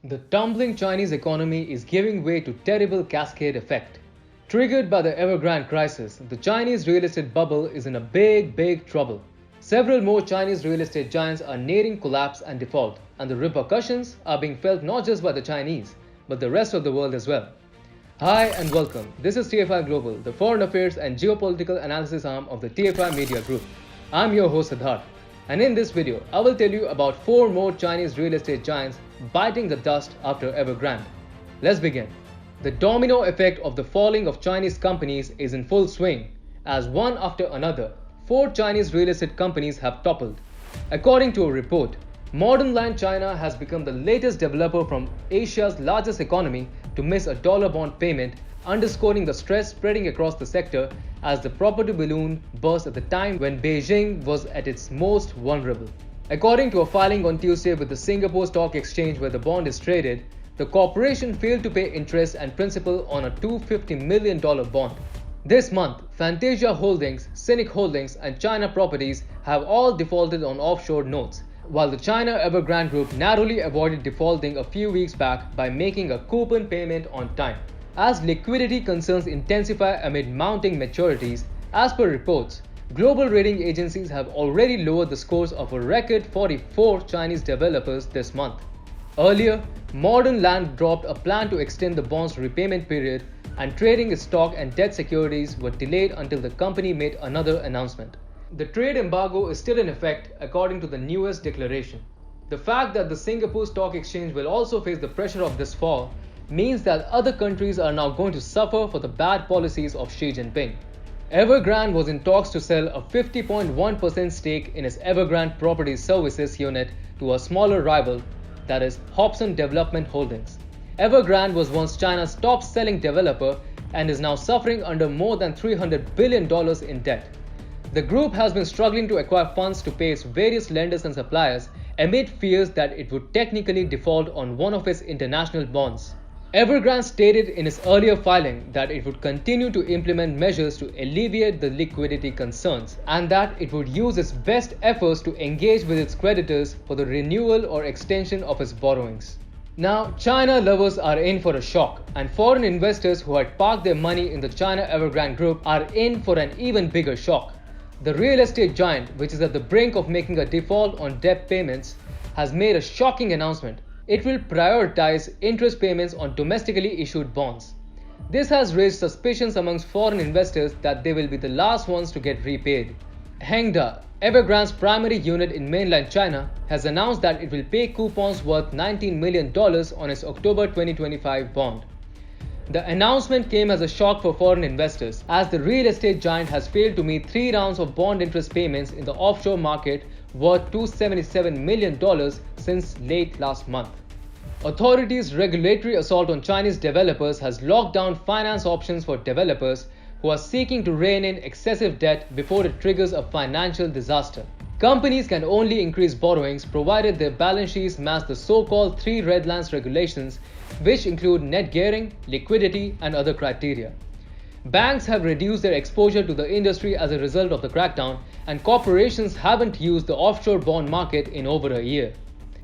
The tumbling Chinese economy is giving way to terrible cascade effect. Triggered by the Evergrande crisis, the Chinese real estate bubble is in a big trouble. Several more Chinese real estate giants are nearing collapse and default, and the repercussions are being felt not just by the Chinese, but the rest of the world as well. Hi and welcome. This is TFI Global, the foreign affairs and geopolitical analysis arm of the TFI Media Group. I'm your host Siddharth, and in this video, I will tell you about 4 more Chinese real estate giants biting the dust after Evergrande. Let's begin. The domino effect of the falling of Chinese companies is in full swing, as one after another, 4 Chinese real estate companies have toppled. According to a report, Modern Land China has become the latest developer from Asia's largest economy to miss a dollar bond payment, underscoring the stress spreading across the sector as the property balloon burst at the time when Beijing was at its most vulnerable. According to a filing on Tuesday with the Singapore Stock Exchange where the bond is traded, the corporation failed to pay interest and principal on a $250 million bond. This month, Fantasia Holdings, Cynic Holdings, and China Properties have all defaulted on offshore notes, while the China Evergrande Group narrowly avoided defaulting a few weeks back by making a coupon payment on time. As liquidity concerns intensify amid mounting maturities, as per reports, global rating agencies have already lowered the scores of a record 44 Chinese developers this month. Earlier, Modern Land dropped a plan to extend the bond's repayment period, and trading its stock and debt securities were delayed until the company made another announcement. The trade embargo is still in effect according to the newest declaration. The fact that the Singapore Stock Exchange will also face the pressure of this fall means that other countries are now going to suffer for the bad policies of Xi Jinping. Evergrande was in talks to sell a 50.1% stake in its Evergrande Property Services unit to a smaller rival, that is Hobson Development Holdings. Evergrande was once China's top-selling developer and is now suffering under more than $300 billion in debt. The group has been struggling to acquire funds to pay its various lenders and suppliers amid fears that it would technically default on one of its international bonds. Evergrande stated in its earlier filing that it would continue to implement measures to alleviate the liquidity concerns and that it would use its best efforts to engage with its creditors for the renewal or extension of its borrowings. Now, China lovers are in for a shock, and foreign investors who had parked their money in the China Evergrande Group are in for an even bigger shock. The real estate giant, which is at the brink of making a default on debt payments, has made a shocking announcement. It will prioritize interest payments on domestically issued bonds. This has raised suspicions amongst foreign investors that they will be the last ones to get repaid. Hengda, Evergrande's primary unit in mainland China, has announced that it will pay coupons worth $19 million on its October 2025 bond. The announcement came as a shock for foreign investors, as the real estate giant has failed to meet 3 rounds of bond interest payments in the offshore market worth $277 million since late last month. Authorities' regulatory assault on Chinese developers has locked down finance options for developers who are seeking to rein in excessive debt before it triggers a financial disaster. Companies can only increase borrowings provided their balance sheets match the so-called 3 red lines regulations, which include net gearing, liquidity, and other criteria. Banks have reduced their exposure to the industry as a result of the crackdown, and corporations haven't used the offshore bond market in over a year.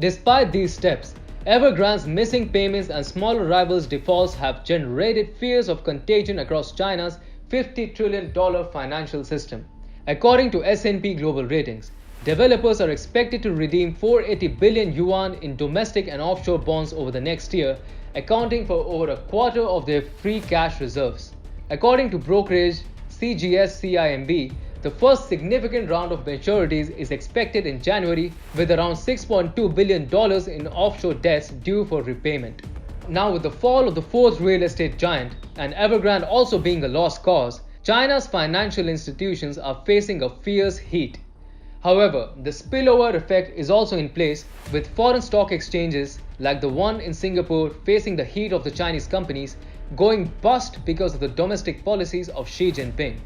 Despite these steps, Evergrande's missing payments and smaller rivals' defaults have generated fears of contagion across China's $50 trillion financial system. According to S&P Global Ratings, developers are expected to redeem 480 billion yuan in domestic and offshore bonds over the next year, accounting for over a quarter of their free cash reserves. According to brokerage CGS-CIMB, the first significant round of maturities is expected in January, with around $6.2 billion in offshore debts due for repayment. Now, with the fall of the 4th real estate giant and Evergrande also being a lost cause, China's financial institutions are facing a fierce heat. However, the spillover effect is also in place, with foreign stock exchanges like the one in Singapore facing the heat of the Chinese companies going bust because of the domestic policies of Xi Jinping.